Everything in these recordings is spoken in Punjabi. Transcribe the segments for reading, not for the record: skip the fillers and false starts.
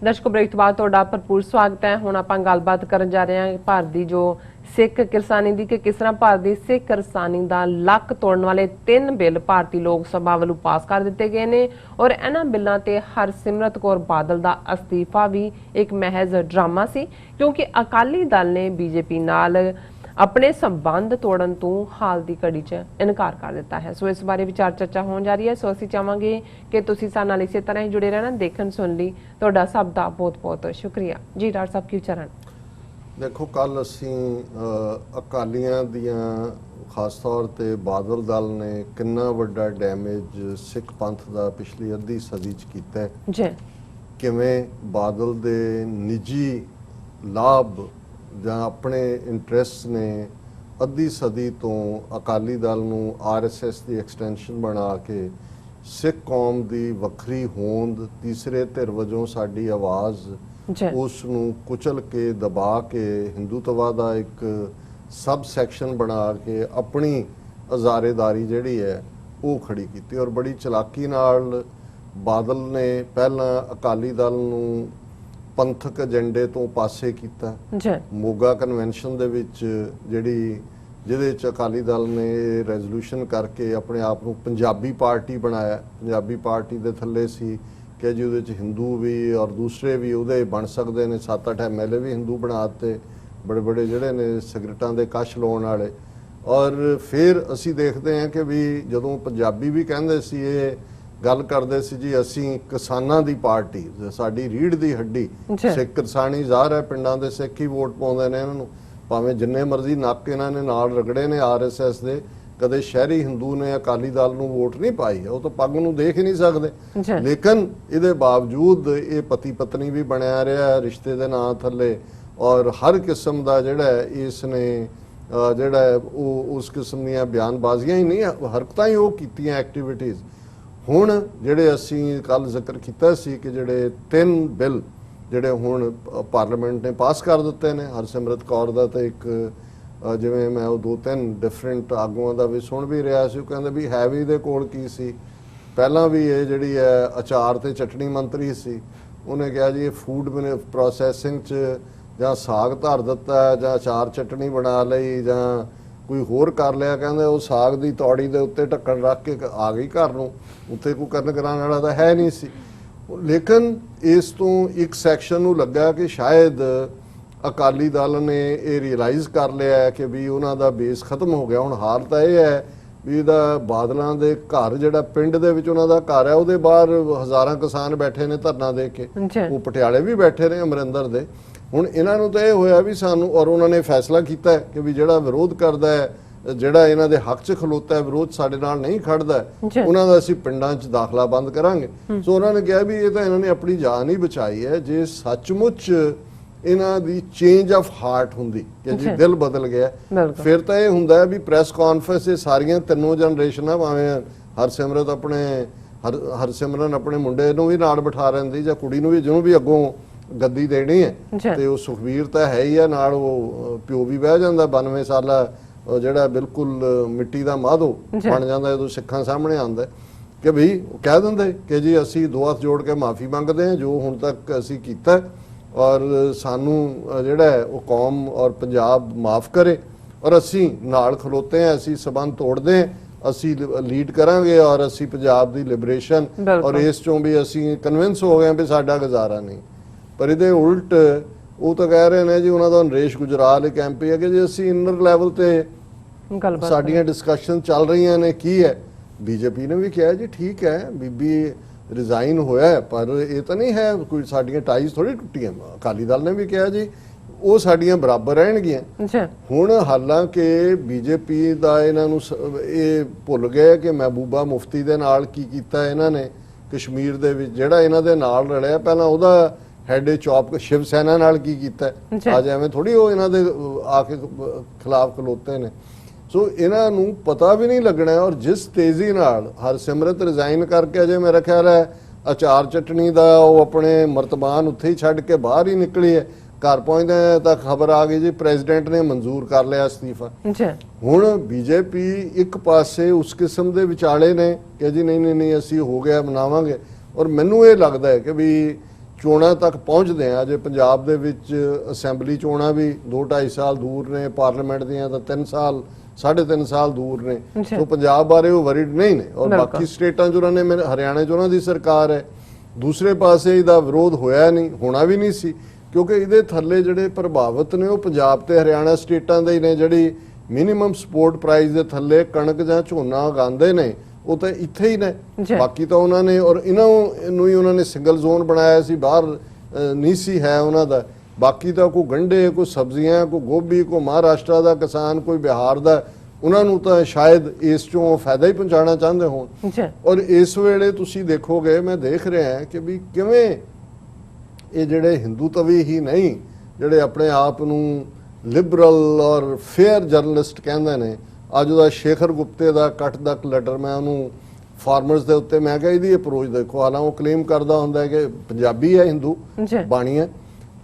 दर्शकों ब्रेक तो बाद तुहाडा भरपूर स्वागत है। हुण आपां गलबात करन जा रहे हैं भारत दी जो सिख किरसानी दी कि किस तरह भारत दी सिख किरसानी दा लक तोड़न वाले 3 बिल भारतीय लोक सभा वालों पास कर दिते गए ने और इन्हां बिलों ते हरसिमरत कौर बादल दा अस्तीफा भी एक महज ड्रामा सी, क्योंकि अकाली दल ने बीजेपी नाल अपने संबंध तोड़न तो हाल की घड़ी च इनकार कर दिता है। सो इस बारे विचार चर्चा हो जा रही है। सो असीं चाहांगे कि तुसीं साडे नाल इसे तरह ही जुड़े रहना। देखण सुन लई तुहाडा सब दा बहुत बहुत शुक्रिया जी। डॉक्टर साहब क्यों चरण देखो, कल असीं अकालियां दियां खास तौर ते बादल दल ने कितना वड्डा डैमेज सिख पंथ दा पिछली अद्धी सदी च कीता है। किवें बादल दे निजी लाभ ਜਾਂ ਆਪਣੇ ਇੰਟਰਸਟ ਨੇ ਅੱਧੀ ਸਦੀ ਤੋਂ ਅਕਾਲੀ ਦਲ ਨੂੰ ਆਰਐਸਐਸ ਦੀ ਐਕਸਟੈਂਸ਼ਨ ਬਣਾ ਕੇ ਸਿੱਖ ਕੌਮ ਦੀ ਵੱਖਰੀ ਹੋਂਦ, ਤੀਸਰੇ ਧਿਰ ਵਜੋਂ ਸਾਡੀ ਆਵਾਜ਼ ਉਸ ਨੂੰ ਕੁਚਲ ਕੇ ਦਬਾ ਕੇ ਹਿੰਦੂਤਵਾ ਦਾ ਇੱਕ ਸਬ ਸੈਕਸ਼ਨ ਬਣਾ ਕੇ ਆਪਣੀ ਅਜ਼ਾਰੇਦਾਰੀ ਜਿਹੜੀ ਹੈ ਉਹ ਖੜੀ ਕੀਤੀ। ਔਰ ਬੜੀ ਚਲਾਕੀ ਨਾਲ ਬਾਦਲ ਨੇ ਪਹਿਲਾਂ ਅਕਾਲੀ ਦਲ ਨੂੰ पंथक एजेंडे तो पासे किया। मोगा कन्वेंशन दे विच जिहदे च अकाली दल ने रेजोल्यूशन करके अपने आप को पंजाबी पार्टी बनाया। पंजाबी पार्टी दे थल्ले सी कि जी उहदे च हिंदू भी और दूसरे भी उहदे बन सकते हैं। 7-8 MLA भी हिंदू बनाते, बड़े बड़े जिहड़े ने सिगरटां दे कश लाउण वाले। और फिर असी देखते हैं कि भी जदों पंजाबी भी कहंदे सी ये गल करते सी जी असीं किसानां दी पार्टी, साडी रीढ़ दी हड्डी सिख किरसानी ज़ाहिर है पिंडां दे सिख ही वोट पाउंदे ने इन्हां नूं, भावें जिन्ने मर्जी नक इन्हां ने नाल रगड़े ने आरएसएस दे। कदे शहरी हिंदू ने अकाली दल नूं वोट नहीं पाई है, वो तो पग नूं देख ही नहीं सकते। लेकिन इहदे बावजूद ये पति पत्नी भी बनिया रहा रिश्ते दे नां थल्ले। और हर किस्म दा जिहड़ा इसने जिहड़ा उस किस्म दीयां बयानबाजियां ही नहीं, हरकतां ही वो कीतियां एक्टिविटीज़। हुण जिहड़े असीं कल जिक्र किया सी कि जिहड़े 3 बिल जिहड़े हुण पार्लीमेंट ने पास कर दिते ने, हरसिमरत कौर दा ते एक जिवें मैं 2-3 डिफरेंट आगूआं दा भी सुन भी रहा सी, कहंदे भी है भी इहदे कोल की सी। पहलां भी ये जिहड़ी है अचार ते चटनी मंत्री सी, उहने कहा जी फूड प्रोसैसिंग च जां साग धर दिता जां अचार चटनी बना लई जां कोई होर कर लिया। कहते वो साग की तौड़ी के उत्ते ढक्कन रख के आ गई घर नूं, उत्ते कोई करन कराने वाला तो है नहीं सी। लेकिन इस तो एक सैक्शन नूं लगा कि शायद अकाली दल ने ये रियलाइज़ कर लिया है कि भी उन्हां दा बेस खत्म हो गया। हुण हाल तो यह है भी इहदा बादलों के घर जिहड़ा पिंड दे विच उन्हां दा घर है उहदे बाहर हज़ारां किसान बैठे ने धरना दे के, वो पटियाले भी बैठे ने अमरिंदर दे। हुण इन्हां नूं तां इह होया भी सानूं, और उन्होंने फैसला किया है कि भी जिहड़ा विरोध करदा है, जिहड़ा इन्हां दे हक च खलोता है, विरोध साडे नाल नहीं खड़दा है, उन्हां दा असीं पिंडां च दाखला बंद करांगे। सो उन्होंने कहा भी ये तो इन्होंने अपनी जान ही बचाई है। जे सचमुच इन्हां दी चेंज ऑफ हार्ट हुंदी कि जी दिल बदल गया, फिर तो यह हुंदा है भी प्रैस कॉन्फ्रेंस ये सारियां तीनों जनरेशनां भावें हरसिमरत अपने हरसिमरन अपने मुंडे नूं भी नाल बिठा रहिंदी जां कुड़ी नूं भी, जिहनूं भी अगों गद्दी देनी है, तो सुखबीर तो है ही है नाल, वो प्यो भी बह जाता 92 साला जिहड़ा बिल्कुल मिट्टी का माधो बन जाता जो सिखां सामने आंदा कि भी कह देंगे कि जी असी 2 हथ जोड़ के माफ़ी मंगते हैं जो हुण तक असी कीता, और सानू जिहड़ा है वो कौम और पंजाब माफ़ करे, और असी नाल खलोते हैं, असी संबंध तोड़ते हैं, असी लीड करांगे और असी पंजाब की लिबरेशन और इस चों भी असी कन्विंस हो गए भी साडा गुजारा नहीं। पर ये उल्ट वो तो कह रहे हैं जी उन्होंने नरेश गुजराल एक MP है कि जी असी इनर लैवल पर साडियां डिस्कशन चल रही ने की है। बीजेपी ने भी कहा जी ठीक है बीबी रिजाइन होया है, पर यह तो नहीं है कोई साडियां टाइज थोड़ी टुटियां। अकाली दल ने भी कहा जी वो साडियां बराबर रहणगियां। हुण हालांकि बीजेपी दा इन्हां नूं ये भुल गए कि महबूबा मुफ्ती दे नाल की कीता इन्हां ने कश्मीर दे विच, जिहड़ा इन्हां दे नाल रलिया पहलां उहदा हैड चॉप शिव सेना नाल की कीता, अज एवें थोड़ी वो इन्हां दे आके खिलाफ खलोते ने। सो इन्हां नूं पता भी नहीं लगना है। और जिस तेज़ी नाल हरसिमरत रिजाइन करके अजे मेरा ख्याल है अचार चटनी का वो अपने मरतबान उत्थे ही छड्ड के बाहर ही निकली है, घर पहुंचदे तक खबर आ गई जी प्रेजिडेंट ने मंजूर कर लिया इस्तीफा। हुण बीजेपी एक पासे उस किस्म के विचाले ने कि जी नहीं नहीं नहीं असी हो गया बनावांगे। और मैनू ये लगता है कि भी ਚੋਣਾਂ ਤੱਕ ਪਹੁੰਚਦੇ ਆ। ਜੇ ਪੰਜਾਬ ਦੇ ਵਿੱਚ ਅਸੈਂਬਲੀ ਚੋਣਾਂ ਵੀ 2-2.5 ਸਾਲ ਦੂਰ ਨੇ, ਪਾਰਲੀਮੈਂਟ ਦੀਆਂ ਤਾਂ 3 ਸਾਲ 3.5 ਸਾਲ ਦੂਰ ਨੇ, ਸੋ ਪੰਜਾਬ ਬਾਰੇ ਉਹ ਵਰੀਡ ਨਹੀਂ ਨੇ। ਔਰ ਬਾਕੀ ਸਟੇਟਾਂ 'ਚ ਉਹਨਾਂ ਨੇ, ਹਰਿਆਣਾ 'ਚ ਉਹਨਾਂ ਦੀ ਸਰਕਾਰ ਹੈ, ਦੂਸਰੇ ਪਾਸੇ ਇਹਦਾ ਵਿਰੋਧ ਹੋਇਆ ਨਹੀਂ, ਹੋਣਾ ਵੀ ਨਹੀਂ ਸੀ, ਕਿਉਂਕਿ ਇਹਦੇ ਥੱਲੇ ਜਿਹੜੇ ਪ੍ਰਭਾਵਿਤ ਨੇ ਉਹ ਪੰਜਾਬ ਤੇ ਹਰਿਆਣਾ ਸਟੇਟਾਂ ਦੇ ਹੀ ਨੇ। ਜਿਹੜੀ ਮਿਨੀਮਮ ਸਪੋਰਟ ਪ੍ਰਾਈਸ ਦੇ ਥੱਲੇ ਕਣਕ ਜਾਂ ਝੋਨਾ ਉਗਾਉਂਦੇ ਨੇ ਉਹ ਤਾਂ ਇੱਥੇ ਹੀ ਨੇ, ਬਾਕੀ ਤਾਂ ਉਹਨਾਂ ਨੇ, ਔਰ ਇਹਨਾਂ ਨੂੰ ਹੀ ਉਹਨਾਂ ਨੇ ਸਿੰਗਲ ਜ਼ੋਨ ਬਣਾਇਆ ਸੀ, ਬਾਹਰ ਨਹੀਂ ਸੀ ਹੈ ਉਹਨਾਂ ਦਾ। ਬਾਕੀ ਤਾਂ ਕੋਈ ਗੰਢੇ, ਕੋਈ ਸਬਜ਼ੀਆਂ, ਕੋਈ ਗੋਭੀ, ਕੋਈ ਮਹਾਰਾਸ਼ਟਰ ਦਾ ਕਿਸਾਨ, ਕੋਈ ਬਿਹਾਰ ਦਾ, ਉਹਨਾਂ ਨੂੰ ਤਾਂ ਸ਼ਾਇਦ ਇਸ ਚੋਂ ਫਾਇਦਾ ਹੀ ਪਹੁੰਚਾਉਣਾ ਚਾਹੁੰਦੇ ਹੋਣ। ਔਰ ਇਸ ਵੇਲੇ ਤੁਸੀਂ ਦੇਖੋਗੇ, ਮੈਂ ਦੇਖ ਰਿਹਾ ਕਿ ਵੀ ਕਿਵੇਂ ਇਹ ਜਿਹੜੇ ਹਿੰਦੂ ਤਵੀ ਹੀ ਨਹੀਂ, ਜਿਹੜੇ ਆਪਣੇ ਆਪ ਨੂੰ ਲਿਬਰਲ ਔਰ ਫੇਅਰ ਜਰਨਲਿਸਟ ਕਹਿੰਦੇ ਨੇ, ਅੱਜ ਉਹਦਾ ਸ਼ੇਖਰ ਗੁਪਤੇ ਦਾ ਕੱਟ ਦਾ ਲੈਟਰ ਮੈਂ ਉਹਨੂੰ ਫਾਰਮਰਸ ਦੇ ਉੱਤੇ, ਮੈਂ ਕਿਹਾ ਇਹਦੀ ਅਪਰੋਚ ਦੇਖੋ, ਹਾਲਾਂ ਉਹ ਕਲੇਮ ਕਰਦਾ ਹੁੰਦਾ ਕਿ ਪੰਜਾਬੀ ਹੈ, ਹਿੰਦੂ ਬਾਣੀ ਹੈ,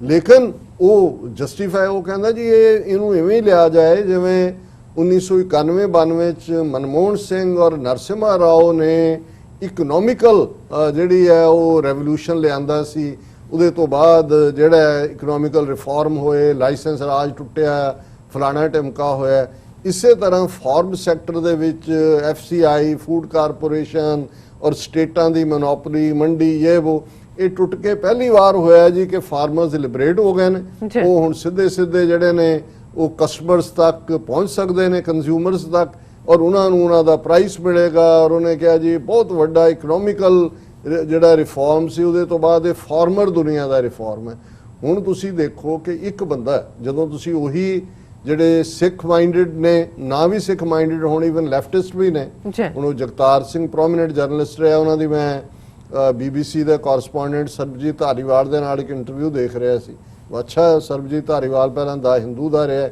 ਲੇਕਿਨ ਉਹ ਜਸਟੀਫਾਈ, ਉਹ ਕਹਿੰਦਾ ਜੀ ਇਹਨੂੰ ਇਵੇਂ ਹੀ ਲਿਆ ਜਾਏ ਜਿਵੇਂ 1991-92 ਚ ਮਨਮੋਹਨ ਸਿੰਘ ਔਰ ਨਰਸਿਮਹਾ ਰਾਓ ਨੇ ਇਕਨੋਮਿਕਲ ਜਿਹੜੀ ਹੈ ਉਹ ਰੈਵੋਲੂਸ਼ਨ ਲਿਆਂਦਾ ਸੀ। ਉਹਦੇ ਤੋਂ ਬਾਅਦ ਜਿਹੜਾ ਇਕਨੋਮਿਕਲ ਰਿਫਾਰਮ ਹੋਏ, ਲਾਇਸੈਂਸ ਰਾਜ ਟੁੱਟਿਆ, ਫਲਾਣਾ ਟਿਮਕਾ ਹੋਇਆ। ਇਸੇ ਤਰ੍ਹਾਂ ਫਾਰਮ ਸੈਕਟਰ ਦੇ ਵਿੱਚ FCI, ਫੂਡ ਕਾਰਪੋਰੇਸ਼ਨ ਔਰ ਸਟੇਟਾਂ ਦੀ ਮੋਨੋਪੋਲੀ, ਮੰਡੀ, ਇਹ ਟੁੱਟ ਕੇ ਪਹਿਲੀ ਵਾਰ ਹੋਇਆ ਜੀ ਕਿ ਫਾਰਮਰਸ ਲਿਬਰੇਟ ਹੋ ਗਏ ਨੇ। ਉਹ ਹੁਣ ਸਿੱਧੇ ਜਿਹੜੇ ਨੇ ਉਹ ਕਸਟਮਰਸ ਤੱਕ ਪਹੁੰਚ ਸਕਦੇ ਨੇ, ਕੰਜ਼ਿਊਮਰਸ ਤੱਕ, ਔਰ ਉਹਨਾਂ ਨੂੰ ਉਹਨਾਂ ਦਾ ਪ੍ਰਾਈਸ ਮਿਲੇਗਾ। ਔਰ ਉਹਨੇ ਕਿਹਾ ਜੀ ਬਹੁਤ ਵੱਡਾ ਇਕਨੋਮਿਕਲ ਜਿਹੜਾ ਰਿਫਾਰਮ ਸੀ, ਉਹਦੇ ਤੋਂ ਬਾਅਦ ਇਹ ਫਾਰਮਰ ਦੁਨੀਆ ਦਾ ਰਿਫਾਰਮ ਹੈ। ਹੁਣ ਤੁਸੀਂ ਦੇਖੋ ਕਿ ਇੱਕ ਬੰਦਾ, ਜਦੋਂ ਤੁਸੀਂ ਉਹੀ ਜਿਹੜੇ ਸਿੱਖ ਮਾਈਂਡਡ ਨੇ, ਨਾ ਵੀ ਸਿੱਖ ਮਾਈਂਡਡ ਹੋਣ, ਈਵਨ ਲੈਫਟਿਸਟ ਵੀ ਨੇ, ਹੁਣ ਉਹ ਜਗਤਾਰ ਸਿੰਘ ਪ੍ਰੋਮੀਨੈਂਟ ਜਰਨਲਿਸਟ ਰਿਹਾ, ਉਹਨਾਂ ਦੀ ਮੈਂ BBC ਦੇ ਕੋਰਸਪੋਂਡੈਂਟ ਸਰਬਜੀਤ ਧਾਰੀਵਾਲ ਦੇ ਨਾਲ ਇੱਕ ਇੰਟਰਵਿਊ ਦੇਖ ਰਿਹਾ ਸੀ। ਅੱਛਾ, ਸਰਬਜੀਤ ਧਾਰੀਵਾਲ ਪਹਿਲਾਂ ਦਾ ਹਿੰਦੂ ਦਾ ਰਿਹਾ,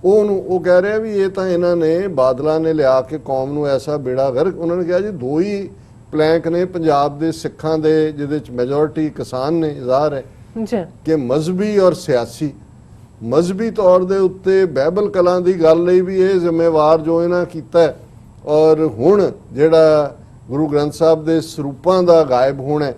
ਉਹ ਕਹਿ ਰਿਹਾ ਵੀ ਇਹ ਤਾਂ ਇਹਨਾਂ ਨੇ, ਬਾਦਲਾਂ ਨੇ ਲਿਆ ਕੇ ਕੌਮ ਨੂੰ ਐਸਾ ਬੇੜਾ ਗਰਕ, ਉਹਨਾਂ ਨੇ ਕਿਹਾ ਜੀ 2 ਹੀ ਪਲੈਂਕ ਨੇ ਪੰਜਾਬ ਦੇ ਸਿੱਖਾਂ ਦੇ, ਜਿਹਦੇ ਚ ਮੈਜੋਰਿਟੀ ਕਿਸਾਨ ਨੇ, ਜ਼ਾਹਰ ਹੈ ਕਿ ਮਜ਼ਹਬੀ ਔਰ ਸਿਆਸੀ। ਮਜ਼ਹਬੀ ਤੌਰ ਦੇ ਉੱਤੇ ਬਾਈਬਲ ਕਲਾਂ ਦੀ ਗੱਲ ਲਈ ਵੀ ਇਹ ਜ਼ਿੰਮੇਵਾਰ ਜੋ ਇਹਨਾਂ ਕੀਤਾ, ਔਰ ਹੁਣ ਜਿਹੜਾ ਗੁਰੂ ਗ੍ਰੰਥ ਸਾਹਿਬ ਦੇ ਸਰੂਪਾਂ ਦਾ ਗਾਇਬ ਹੋਣਾ,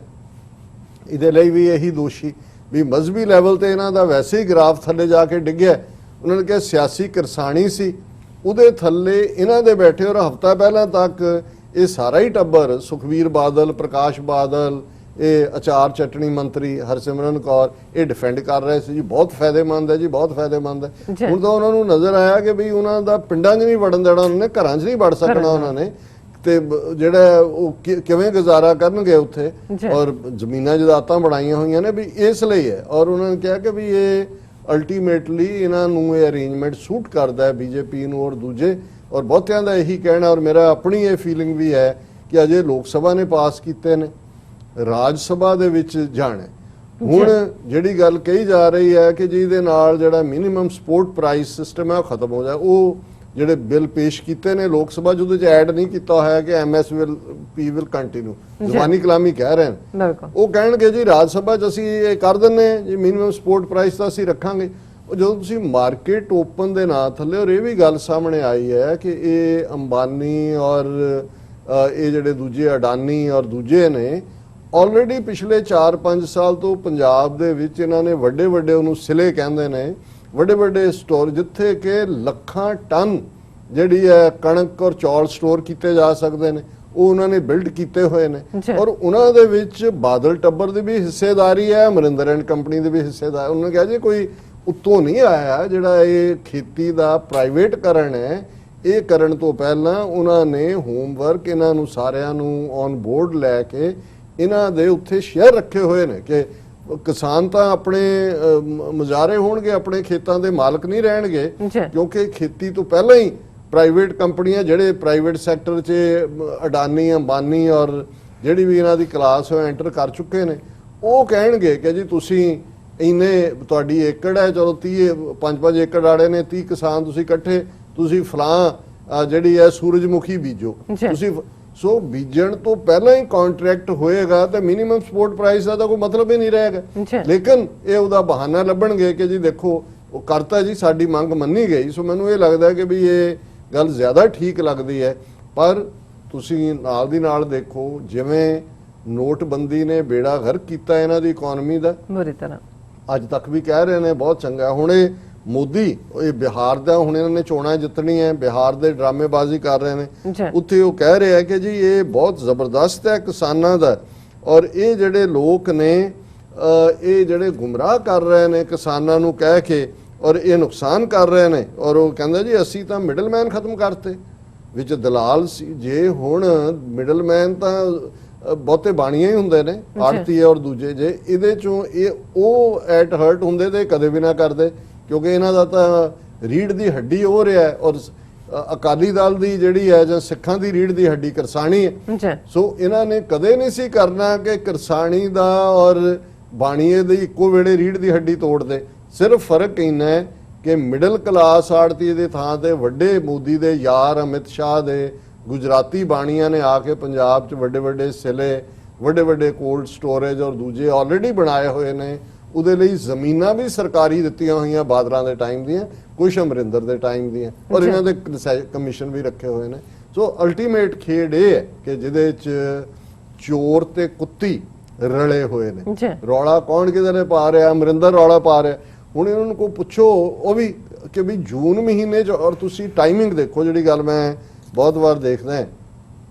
ਇਹਦੇ ਲਈ ਵੀ ਇਹੀ ਦੋਸ਼ੀ। ਵੀ ਮਜ਼ਹਬੀ ਲੈਵਲ ਤੇ ਇਹਨਾਂ ਦਾ ਵੈਸੇ ਹੀ ਗ੍ਰਾਫ ਥੱਲੇ ਜਾ ਕੇ ਡਿੱਗਿਆ। ਉਹਨਾਂ ਨੇ ਕਿਹਾ ਸਿਆਸੀ ਕਿਰਸਾਣੀ ਸੀ, ਉਹਦੇ ਥੱਲੇ ਇਹਨਾਂ ਦੇ ਬੈਠੇ, ਔਰ ਹਫ਼ਤਾ ਪਹਿਲਾਂ ਤੱਕ ਇਹ ਸਾਰਾ ਹੀ ਟੱਬਰ, ਸੁਖਬੀਰ ਬਾਦਲ, ਪ੍ਰਕਾਸ਼ ਬਾਦਲ, ਇਹ ਅਚਾਰ ਚਟਣੀ ਮੰਤਰੀ ਹਰਸਿਮਰਨ ਕੌਰ, ਇਹ ਡਿਫੈਂਡ ਕਰ ਰਹੇ ਸੀ ਜੀ, ਬਹੁਤ ਫਾਇਦੇਮੰਦ ਹੈ ਜੀ, ਬਹੁਤ ਫਾਇਦੇਮੰਦ ਹੈ। ਹੁਣ ਤਾਂ ਉਹਨਾਂ ਨੂੰ ਨਜ਼ਰ ਆਇਆ ਕਿ ਵੀ ਉਹਨਾਂ ਦਾ ਪਿੰਡਾਂ 'ਚ ਨਹੀਂ ਵੜਨ ਦੇਣਾ, ਉਹਨਾਂ ਨੇ ਘਰਾਂ 'ਚ ਨਹੀਂ ਵੜ ਸਕਣਾ ਉਹਨਾਂ ਨੇ, ਤੇ ਜਿਹੜਾ ਉਹ ਕਿਵੇਂ ਗੁਜ਼ਾਰਾ ਕਰਨਗੇ ਉੱਥੇ, ਔਰ ਜ਼ਮੀਨਾਂ ਜਾਇਦਾਦਾਂ ਬਣਾਈਆਂ ਹੋਈਆਂ ਨੇ ਵੀ ਇਸ ਲਈ ਹੈ। ਔਰ ਉਹਨਾਂ ਨੇ ਕਿਹਾ ਕਿ ਵੀ ਇਹ ਅਲਟੀਮੇਟਲੀ ਇਹਨਾਂ ਨੂੰ ਇਹ ਅਰੇਂਜਮੈਂਟ ਸੂਟ ਕਰਦਾ ਹੈ BJP ਨੂੰ ਔਰ ਦੂਜੇ, ਔਰ ਬਹੁਤਿਆਂ ਦਾ ਇਹੀ ਕਹਿਣਾ, ਔਰ ਮੇਰਾ ਆਪਣੀ ਇਹ ਫੀਲਿੰਗ ਵੀ ਹੈ ਕਿ ਅਜੇ ਲੋਕ ਸਭਾ ਨੇ ਪਾਸ ਕੀਤੇ ਨੇ, ਰਾਜ ਸਭਾ ਦੇ ਵਿੱਚ ਜਾਣਾ। ਹੁਣ ਜਿਹੜੀ ਗੱਲ ਕਹੀ ਜਾ ਰਹੀ ਹੈ ਕਿ ਜਿਹਦੇ ਨਾਲ ਜਿਹੜਾ ਮਿਨੀਮਮ ਸਪੋਰਟ ਪ੍ਰਾਈਸ ਸਿਸਟਮ ਹੈ ਉਹ ਖਤਮ ਹੋ ਜਾਏ, ਉਹ ਜਿਹੜੇ ਬਿੱਲ ਪੇਸ਼ ਕੀਤੇ ਨੇ ਲੋਕ ਸਭਾ 'ਚ ਉਹਦੇ 'ਚ ਐਡ ਨਹੀਂ ਕੀਤਾ ਹੋਇਆ ਕਿ MSP ਵਿਲ ਕੰਟੀਨਿਊ, ਜ਼ਬਾਨੀ ਕਲਾਮੀ ਕਹਿ ਰਹੇ ਨੇ। ਉਹ ਕਹਿਣਗੇ ਜੀ ਰਾਜ ਸਭਾ 'ਚ ਅਸੀਂ ਇਹ ਕਰ ਦਿੰਨੇ ਜੀ, ਮਿਨੀਮਮ ਸਪੋਰਟ ਪ੍ਰਾਈਸ ਤਾਂ ਅਸੀਂ ਰੱਖਾਂਗੇ। ਉਹ ਜਦੋਂ ਤੁਸੀਂ ਮਾਰਕੀਟ ਓਪਨ ਦੇ ਨਾਂ ਥੱਲੇ, ਔਰ ਇਹ ਵੀ ਗੱਲ ਸਾਹਮਣੇ ਆਈ ਹੈ ਕਿ ਇਹ ਅੰਬਾਨੀ ਔਰ ਇਹ ਜਿਹੜੇ ਦੂਜੇ ਅਡਾਨੀ ਔਰ ਦੂਜੇ ਨੇ, ਆਲਰੇਡੀ ਪਿਛਲੇ 4-5 ਸਾਲ ਤੋਂ ਪੰਜਾਬ ਦੇ ਵਿੱਚ ਇਹਨਾਂ ਨੇ ਵੱਡੇ ਉਹਨੂੰ ਸਿਲੇ ਕਹਿੰਦੇ ਨੇ, ਵੱਡੇ ਸਟੋਰ, ਜਿੱਥੇ ਕਿ ਲੱਖਾਂ ਟਨ ਜਿਹੜੀ ਹੈ ਕਣਕ ਔਰ ਚੌਲ ਸਟੋਰ ਕੀਤੇ ਜਾ ਸਕਦੇ ਨੇ, ਉਹ ਉਹਨਾਂ ਨੇ ਬਿਲਡ ਕੀਤੇ ਹੋਏ ਨੇ। ਔਰ ਉਹਨਾਂ ਦੇ ਵਿੱਚ ਬਾਦਲ ਟੱਬਰ ਦੀ ਵੀ ਹਿੱਸੇਦਾਰੀ ਹੈ, ਅਮਰਿੰਦਰ ਐਂਡ ਕੰਪਨੀ ਦੀ ਵੀ ਹਿੱਸੇਦਾਰੀ। ਉਹਨਾਂ ਨੇ ਕਿਹਾ ਜੀ ਕੋਈ ਉੱਤੋਂ ਨਹੀਂ ਆਇਆ, ਜਿਹੜਾ ਇਹ ਖੇਤੀ ਦਾ ਪ੍ਰਾਈਵੇਟ ਕਰਨ ਹੈ, ਇਹ ਕਰਨ ਤੋਂ ਪਹਿਲਾਂ ਉਹਨਾਂ ਨੇ ਹੋਮਵਰਕ ਇਹਨਾਂ ਨੂੰ ਸਾਰਿਆਂ ਨੂੰ ਔਨ ਬੋਰਡ ਲੈ ਕੇ ਇਹਨਾਂ ਦੇ ਉੱਥੇ ਸ਼ੇਅਰ ਰੱਖੇ ਹੋਏ ਨੇ ਕਿ ਕਿਸਾਨ ਤਾਂ ਆਪਣੇ ਮੁਜ਼ਾਰੇ ਹੋਣਗੇ, ਆਪਣੇ ਖੇਤਾਂ ਦੇ ਮਾਲਕ ਨਹੀਂ ਰਹਿਣਗੇ, ਕਿਉਂਕਿ ਖੇਤੀ ਤੋਂ ਪਹਿਲਾਂ ਹੀ ਪ੍ਰਾਈਵੇਟ ਕੰਪਨੀਆਂ, ਜਿਹੜੇ ਪ੍ਰਾਈਵੇਟ ਸੈਕਟਰ 'ਚ ਅਡਾਨੀ, ਅੰਬਾਨੀ ਔਰ ਜਿਹੜੀ ਵੀ ਇਹਨਾਂ ਦੀ ਕਲਾਸ ਉਹ ਐਂਟਰ ਕਰ ਚੁੱਕੇ ਨੇ, ਉਹ ਕਹਿਣਗੇ ਕਿ ਜੀ ਤੁਸੀਂ ਇੰਨੇ, ਤੁਹਾਡੀ ਏਕੜ ਹੈ, ਚਲੋ 5-5 ਏਕੜ ਆੜੇ ਨੇ, 30 ਕਿਸਾਨ ਤੁਸੀਂ ਇਕੱਠੇ, ਤੁਸੀਂ ਫਲਾਂ ਜਿਹੜੀ ਹੈ ਸੂਰਜਮੁਖੀ ਬੀਜੋ ਤੁਸੀਂ। ਸੋ ਬੀਜਣ ਤੋਂ ਪਹਿਲਾਂ ਹੀ ਕੰਟਰੈਕਟ ਹੋਏਗਾ ਤੇ ਮਿਨੀਮਮ ਸਪੋਰਟ ਪ੍ਰਾਈਸ ਦਾ ਤਾਂ ਕੋਈ ਮਤਲਬ ਹੀ ਨਹੀਂ ਰਹੇਗਾ। ਲੇਕਿਨ ਇਹ ਉਹਦਾ ਬਹਾਨਾ ਲੱਭਣਗੇ ਕਿ ਜੀ ਦੇਖੋ ਉਹ ਕਰਤਾ ਜੀ, ਸਾਡੀ ਮੰਗ ਮੰਨੀ ਗਈ। ਸੋ ਮੈਨੂੰ ਇਹ ਲੱਗਦਾ ਕਿ ਵੀ ਇਹ ਗੱਲ ਜ਼ਿਆਦਾ ਠੀਕ ਲੱਗਦੀ ਹੈ। ਪਰ ਤੁਸੀਂ ਨਾਲ ਦੀ ਨਾਲ ਦੇਖੋ, ਜਿਵੇਂ ਨੋਟਬੰਦੀ ਨੇ ਬੇੜਾ ਗਰਕ ਕੀਤਾ ਇਹਨਾਂ ਦੀ ਇਕਨੋਮੀ ਦਾ। ਬੁਰੀ ਤਰ੍ਹਾਂ ਅੱਜ ਤੱਕ ਵੀ ਕਹਿ ਰਹੇ ਨੇ ਬਹੁਤ ਚੰਗਾ। ਹੁਣ ਇਹ ਮੋਦੀ ਇਹ ਬਿਹਾਰ ਦਾ, ਹੁਣ ਇਹਨਾਂ ਨੇ ਚੋਣਾਂ ਜਿੱਤਣੀ ਹੈ, ਬਿਹਾਰ ਦੇ ਡਰਾਮੇਬਾਜ਼ੀ ਕਰ ਰਹੇ ਨੇ। ਜੀ ਉੱਥੇ ਉਹ ਕਹਿ ਰਹੇ ਆ ਕਿ ਜੀ ਇਹ ਬਹੁਤ ਜ਼ਬਰਦਸਤ ਹੈ ਕਿਸਾਨਾਂ ਦਾ, ਔਰ ਇਹ ਜਿਹੜੇ ਲੋਕ ਨੇ ਇਹ ਜਿਹੜੇ ਗੁੰਮਰਾਹ ਕਰ ਰਹੇ ਨੇ ਕਿਸਾਨਾਂ ਨੂੰ ਕਹਿ ਕੇ, ਔਰ ਇਹ ਨੁਕਸਾਨ ਕਰ ਰਹੇ ਨੇ। ਔਰ ਉਹ ਕਹਿੰਦਾ ਜੀ ਅਸੀਂ ਤਾਂ ਮਿਡਲਮੈਨ ਖਤਮ ਕਰਤੇ, ਵਿੱਚ ਦਲਾਲ ਸੀ। ਜੇ ਹੁਣ ਮਿਡਲਮੈਨ ਤਾਂ ਬਹੁਤੇ ਬਾਣੀਆਂ ਹੀ ਹੁੰਦੇ ਨੇ, ਆੜਤੀਏ ਔਰ ਦੂਜੇ, ਜੇ ਇਹਦੇ ਚੋਂ ਇਹ ਉਹ ਐਟ ਹਰਟ ਹੁੰਦੇ ਤੇ ਕਦੇ ਵੀ ਨਾ ਕਰਦੇ, ਕਿਉਂਕਿ ਇਹਨਾਂ ਦਾ ਤਾਂ ਰੀੜ ਦੀ ਹੱਡੀ ਹੋ ਰਿਹਾ ਹੈ। ਔਰ ਅਕਾਲੀ ਦਲ ਦੀ ਜਿਹੜੀ ਹੈ ਜਾਂ ਸਿੱਖਾਂ ਦੀ ਰੀੜ ਦੀ ਹੱਡੀ ਕਿਰਸਾਣੀ ਹੈ। ਸੋ ਇਹਨਾਂ ਨੇ ਕਦੇ ਨਹੀਂ ਸੀ ਕਰਨਾ ਕਿ ਕਿਰਸਾਣੀ ਦਾ ਔਰ ਬਾਣੀਏ ਦੀ ਇੱਕੋ ਵੇਲੇ ਰੀੜ ਦੀ ਹੱਡੀ ਤੋੜ ਦੇ। ਸਿਰਫ ਫਰਕ ਇੰਨਾ ਹੈ ਕਿ ਮਿਡਲ ਕਲਾਸ ਆੜਤੀਏ ਦੇ ਥਾਂ ਤੇ ਵੱਡੇ ਮੋਦੀ ਦੇ ਯਾਰ ਅਮਿਤ ਸ਼ਾਹ ਦੇ ਗੁਜਰਾਤੀ ਬਾਣੀਆਂ ਨੇ ਆ ਕੇ ਪੰਜਾਬ 'ਚ ਵੱਡੇ ਵੱਡੇ ਸਿਲੇ, ਵੱਡੇ ਵੱਡੇ ਕੋਲਡ ਸਟੋਰੇਜ ਔਰ ਦੂਜੇ ਆਲਰੇਡੀ ਬਣਾਏ ਹੋਏ ਨੇ। ਉਹਦੇ ਲਈ ਜ਼ਮੀਨਾਂ ਵੀ ਸਰਕਾਰੀ ਦਿੱਤੀਆਂ ਹੋਈਆਂ, ਬਾਦਲਾਂ ਦੇ ਟਾਈਮ ਦੀਆਂ, ਕੁਛ ਅਮਰਿੰਦਰ ਦੇ ਟਾਈਮ ਦੀਆਂ, ਔਰ ਇਹਨਾਂ ਦੇ ਕਮਿਸ਼ਨ ਵੀ ਰੱਖੇ ਹੋਏ ਨੇ। ਸੋ ਅਲਟੀਮੇਟ ਖੇਡ ਇਹ ਹੈ ਕਿ ਜਿਹਦੇ 'ਚ ਚੋਰ ਤੇ ਕੁੱਤੀ ਰਲੇ ਹੋਏ ਨੇ। ਰੌਲਾ ਕੌਣ ਕਿਧਰੇ ਪਾ ਰਿਹਾ? ਅਮਰਿੰਦਰ ਰੌਲਾ ਪਾ ਰਿਹਾ। ਹੁਣ ਇਹਨਾਂ ਨੂੰ ਕੋਈ ਪੁੱਛੋ ਉਹ ਵੀ ਕਿ ਵੀ ਜੂਨ ਮਹੀਨੇ 'ਚ, ਔਰ ਤੁਸੀਂ ਟਾਈਮਿੰਗ ਦੇਖੋ, ਜਿਹੜੀ ਗੱਲ ਮੈਂ ਬਹੁਤ ਵਾਰ ਦੇਖਦਾ ਹੈ,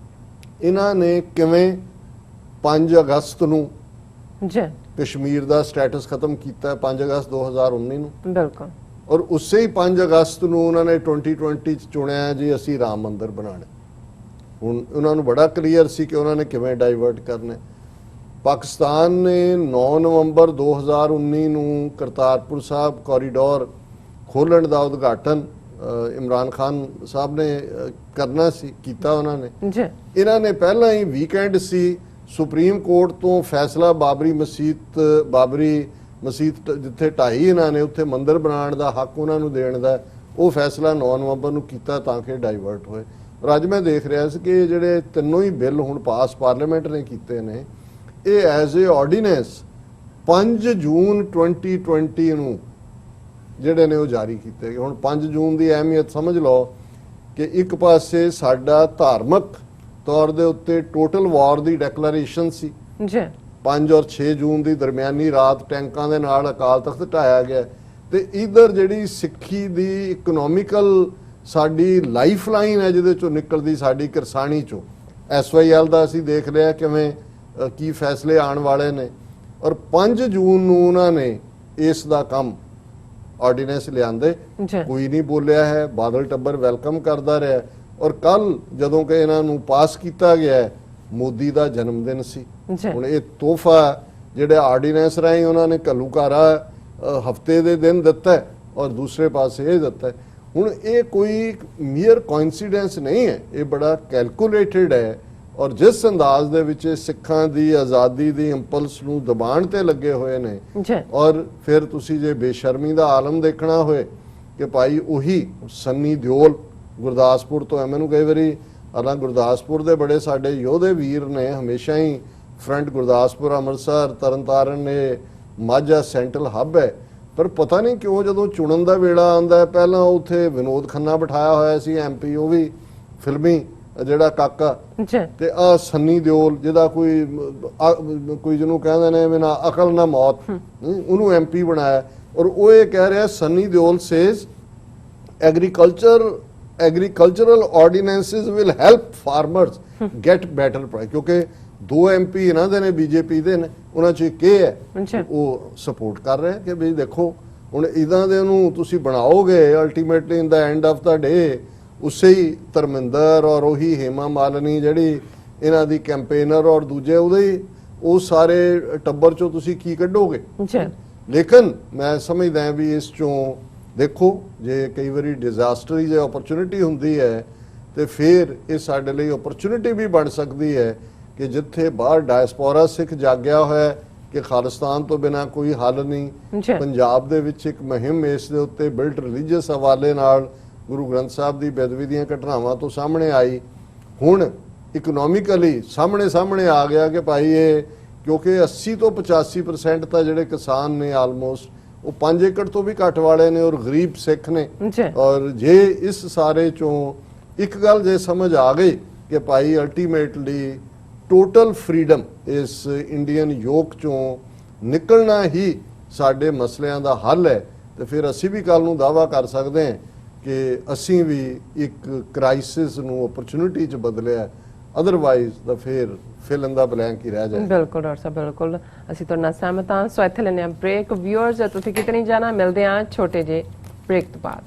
ਇਹਨਾਂ ਨੇ ਕਿਵੇਂ 5 ਅਗਸਤ ਨੂੰ ਕਸ਼ਮੀਰ ਦਾ ਸਟੇਟਸ ਖਤਮ ਕੀਤਾ, 5 ਅਗਸਤ 2019 ਨੂੰ। ਬਿਲਕੁਲ। ਔਰ ਉਸੇ ਹੀ 5 ਅਗਸਤ ਨੂੰ ਉਹਨਾਂ ਨੇ 2020 ਚ ਚੁਣਿਆ ਜੀ ਅਸੀਂ ਰਾਮ ਮੰਦਿਰ ਬਣਾਉਣਾ। ਹੁਣ ਉਹਨਾਂ ਨੂੰ ਬੜਾ ਕਲੀਅਰ ਸੀ ਕਿ ਉਹਨਾਂ ਨੇ ਕਿਵੇਂ ਡਾਈਵਰਟ ਕਰਨਾ। ਪਾਕਿਸਤਾਨ ਨੇ 9 ਨਵੰਬਰ 2019 ਨੂੰ ਕਰਤਾਰਪੁਰ ਸਾਹਿਬ ਕੋਰੀਡੋਰ ਖੋਲਣ ਦਾ ਉਦਘਾਟਨ ਇਮਰਾਨ ਖਾਨ ਸਾਹਿਬ ਨੇ ਕਰਨਾ ਸੀ, ਕੀਤਾ ਉਹਨਾਂ ਨੇ। ਇਹਨਾਂ ਨੇ ਪਹਿਲਾਂ ਹੀ ਵੀਕਐਂਡ ਸੀ, ਸੁਪਰੀਮ ਕੋਰਟ ਤੋਂ ਫੈਸਲਾ ਬਾਬਰੀ ਮਸਜਿਦ ਜਿੱਥੇ ਢਾਈ ਇਹਨਾਂ ਨੇ ਉੱਥੇ ਮੰਦਿਰ ਬਣਾਉਣ ਦਾ ਹੱਕ ਉਹਨਾਂ ਨੂੰ ਦੇਣ ਦਾ, ਉਹ ਫੈਸਲਾ 9 ਨਵੰਬਰ ਨੂੰ ਕੀਤਾ ਤਾਂ ਕਿ ਡਾਈਵਰਟ ਹੋਏ। ਔਰ ਅੱਜ ਮੈਂ ਦੇਖ ਰਿਹਾ ਸੀ ਕਿ ਜਿਹੜੇ ਤਿੰਨੋਂ ਹੀ ਬਿੱਲ ਹੁਣ ਪਾਸ ਪਾਰਲੀਮੈਂਟ ਨੇ ਕੀਤੇ ਨੇ, ਇਹ ਐਜ਼ ਏ ਆਰਡੀਨੈਂਸ 5 ਜੂਨ 2020 ਨੂੰ ਜਿਹੜੇ ਨੇ ਉਹ ਜਾਰੀ ਕੀਤੇ ਗਏ। ਹੁਣ 5 ਜੂਨ ਦੀ ਅਹਿਮੀਅਤ ਸਮਝ ਲਓ ਕਿ ਇੱਕ ਪਾਸੇ ਸਾਡਾ ਧਾਰਮਿਕ ਤੌਰ ਦੇ ਉੱਤੇ ਟੋਟਲ ਵਾਰ ਦੀ ਡੈਕਲੇਰੇਸ਼ਨ ਸੀ। 5 ਔਰ 6 ਜੂਨ ਦੀ ਦਰਮਿਆਨੀ ਰਾਤ ਟੈਂਕਾਂ ਦੇ ਨਾਲ ਅਕਾਲ ਤਖਤ ਢਾਇਆ ਗਿਆ, ਤੇ ਇਧਰ ਜਿਹੜੀ ਸਿੱਖੀ ਦੀ ਇਕਨੋਮਿਕਲ ਸਾਡੀ ਲਾਈਫ ਲਾਈਨ ਹੈ ਜਿਹਦੇ ਚੋਂ ਨਿਕਲਦੀ ਸਾਡੀ ਕਿਰਸਾਣੀ ਚੋਂ, SYL ਦਾ ਅਸੀਂ ਦੇਖ ਲਿਆ ਕਿਵੇਂ ਕੀ ਫੈਸਲੇ ਆਉਣ ਵਾਲੇ ਨੇ। ਔਰ 5 ਜੂਨ ਨੂੰ ਉਹਨਾਂ ਨੇ ਇਸ ਦਾ ਕੰਮ ਆਰਡੀਨੈਂਸ ਲਿਆਂਦੇ, ਕੋਈ ਨਹੀਂ ਬੋਲਿਆ ਹੈ, ਬਾਦਲ ਟੱਬਰ ਵੈਲਕਮ ਕਰਦਾ ਰਿਹਾ। ਔਰ ਕੱਲ ਜਦੋਂ ਕਿ ਇਹਨਾਂ ਨੂੰ ਪਾਸ ਕੀਤਾ ਗਿਆ, ਮੋਦੀ ਦਾ ਜਨਮ ਦਿਨ ਸੀ। ਹੁਣ ਇਹ ਤੋਹਫਾ ਜਿਹੜੇ ਆਰਡੀਨੈਂਸ ਰਾਹੀਂ ਉਹਨਾਂ ਨੇ ਘੱਲੂਘਾਰਾ ਹਫਤੇ ਦੇ ਦਿਨ ਦਿੱਤਾ, ਔਰ ਦੂਸਰੇ ਪਾਸੇ ਇਹ ਦਿੱਤਾ। ਹੁਣ ਇਹ ਕੋਈ ਮੀਅਰ ਕੋਇਨਸੀਡੈਂਸ ਨਹੀਂ ਹੈ, ਇਹ ਬੜਾ ਕੈਲਕੂਲੇਟਡ ਹੈ। ਔਰ ਜਿਸ ਅੰਦਾਜ਼ ਦੇ ਵਿੱਚ ਸਿੱਖਾਂ ਦੀ ਆਜ਼ਾਦੀ ਦੀ ਇੰਪਲਸ ਨੂੰ ਦਬਾਉਣ ਤੇ ਲੱਗੇ ਹੋਏ ਨੇ, ਔਰ ਫਿਰ ਤੁਸੀਂ ਜੇ ਬੇਸ਼ਰਮੀ ਦਾ ਆਲਮ ਦੇਖਣਾ ਹੋਏ ਕਿ ਭਾਈ ਉਹੀ ਸੰਨੀ ਦਿਓਲ ਗੁਰਦਾਸਪੁਰ ਤੋਂ, ਮੈਨੂੰ ਕਈ ਵਾਰੀ ਹਾਲਾਂ ਗੁਰਦਾਸਪੁਰ ਦੇ ਬੜੇ ਸਾਡੇ ਯੋਧੇ ਵੀਰ ਨੇ, ਹਮੇਸ਼ਾ ਹੀ ਫਰੰਟ ਗੁਰਦਾਸਪੁਰ, ਅੰਮ੍ਰਿਤਸਰ, ਤਰਨਤਾਰਨ ਨੇ ਮਾਝਾ ਸੈਂਟਰਲ ਹੱਬ ਹੈ, ਪਰ ਪਤਾ ਨਹੀਂ ਕਿਉਂ ਜਦੋਂ ਚੁਣਨ ਦਾ ਵੇਲਾ ਆਉਂਦਾ, ਪਹਿਲਾਂ ਉੱਥੇ ਵਿਨੋਦ ਖੰਨਾ ਬਿਠਾਇਆ ਹੋਇਆ ਸੀ MP, ਉਹ ਵੀ ਫਿਲਮੀ ਜਿਹੜਾ ਕਾਕਾ, ਤੇ ਆ ਸੰਨੀ ਦਿਓਲ ਜਿਹਦਾ ਕੋਈ ਜਿਹਨੂੰ ਕਹਿੰਦੇ ਨੇ ਬਿਨਾਂ ਅਕਲ ਨਾ ਮੌਤ, ਉਹਨੂੰ MP ਬਣਾਇਆ। ਔਰ ਉਹ ਇਹ ਕਹਿ ਰਿਹਾ Sunny Deol says agricultural ordinances will help farmers get better price, ਕਿਉਂਕਿ 2 MP ਇਹਨਾਂ ਦੇ ਨੇ BJP ਦੇ ਨੇ, ਉਹਨਾਂ 'ਚ ਇੱਕ ਇਹ ਹੈ ਉਹ ਸਪੋਰਟ ਕਰ ਰਹੇ ਕਿ ਵੀ ਦੇਖੋ ਹੁਣ ਇਦਾਂ ਦੇ ਉਹਨੂੰ ਤੁਸੀਂ ਬਣਾਓਗੇ, ultimately in the end of the day ਉਸੇ ਹੀ ਧਰਮਿੰਦਰ ਔਰ ਉਹੀ ਹੇਮਾ ਮਾਲਿਨੀ ਜਿਹੜੀ ਇਹਨਾਂ ਦੀ ਕੈਂਪੇਨਰ ਔਰ ਦੂਜੇ ਉਹਦੇ ਉਹ ਸਾਰੇ ਟੱਬਰ 'ਚੋਂ ਤੁਸੀਂ ਕੀ ਕੱਢੋਗੇ। ਲੇਕਿਨ ਮੈਂ ਸਮਝਦਾ ਵੀ ਇਸ 'ਚੋਂ ਦੇਖੋ ਜੇ ਕਈ ਵਾਰੀ ਡਿਜ਼ਾਸਟਰ ਜੇ ਓਪਰਚੁਨਿਟੀ ਹੁੰਦੀ ਹੈ ਤੇ ਫਿਰ ਇਹ ਸਾਡੇ ਲਈ ਓਪਰਚੁਨਿਟੀ ਵੀ ਬਣ ਸਕਦੀ ਹੈ ਕਿ ਜਿੱਥੇ ਬਾਹਰ ਡਾਇਸਪੋਰਾ ਸਿੱਖ ਜਾਗਿਆ ਹੋਇਆ ਕਿ ਖਾਲਿਸਤਾਨ ਤੋਂ ਬਿਨਾ ਕੋਈ ਹੱਲ ਨਹੀਂ, ਪੰਜਾਬ ਦੇ ਵਿੱਚ ਇੱਕ ਮੁਹਿੰਮ ਇਸ ਦੇ ਉੱਤੇ ਬਿਲਟ ਰਿਲੀਜੀਅਸ ਹਵਾਲੇ ਨਾਲ ਗੁਰੂ ਗ੍ਰੰਥ ਸਾਹਿਬ ਦੀ ਬੇਅਦਬੀ ਦੀਆਂ ਘਟਨਾਵਾਂ ਤੋਂ ਸਾਹਮਣੇ ਆਈ। ਹੁਣ ਇਕਨੋਮਿਕਲੀ ਸਾਹਮਣੇ ਆ ਗਿਆ ਕਿ ਭਾਈ ਇਹ ਕਿਉਂਕਿ 80 ਤੋਂ 85% ਤਾਂ ਜਿਹੜੇ ਕਿਸਾਨ ਨੇ ਆਲਮੋਸਟ ਉਹ 5 ਏਕੜ ਤੋਂ ਵੀ ਘੱਟ ਵਾਲੇ ਨੇ ਔਰ ਗਰੀਬ ਸਿੱਖ ਨੇ। ਔਰ ਜੇ ਇਸ ਸਾਰੇ ਚੋਂ ਇੱਕ ਗੱਲ ਜੇ ਸਮਝ ਆ ਗਈ ਕਿ ਭਾਈ ਅਲਟੀਮੇਟਲੀ ਟੋਟਲ ਫਰੀडम ਇਸ ਇੰਡੀਅਨ ਯੋਕ ਚੋਂ ਨਿਕਲਣਾ ਹੀ ਸਾਡੇ ਮਸਲਿਆਂ ਦਾ ਹੱਲ ਹੈ, ਤੇ ਫਿਰ ਅਸੀਂ ਵੀ ਕੱਲ ਨੂੰ ਦਾਅਵਾ ਕਰ ਸਕਦੇ ਹਾਂ ਕਿ ਅਸੀਂ ਵੀ ਇੱਕ ਕ੍ਰਾਈਸਿਸ ਨੂੰ ਓਪਰਚੁਨਿਟੀ 'ਚ ਬਦਲਿਆ, ਅਦਰਵਾਈਜ਼ ਤਾਂ ਫਿਰ ਫਿਲਨ ਦਾ ਬਲੈਂਕ ਹੀ ਰਹਿ ਜਾਏ। ਬਿਲਕੁਲ ਡਾਕਟਰ ਸਾਹਿਬ, ਬਿਲਕੁਲ ਅਸੀਂ ਤੁਹਾਡੇ ਨਾਲ ਸਹਿਮਤ ਹਾਂ। ਸੋ ਇੱਥੇ ਲੈਂਦੇ ਹਾਂ ਬ੍ਰੇਕ। ਵਿਊਅਰਸ ਤੁਸੀਂ ਕਿਤੇ ਨਹੀਂ ਜਾਣਾ, ਮਿਲਦੇ ਹਾਂ ਛੋਟੇ ਜਿਹੇ ਬ੍ਰੇਕ ਤੋਂ ਬਾਅਦ।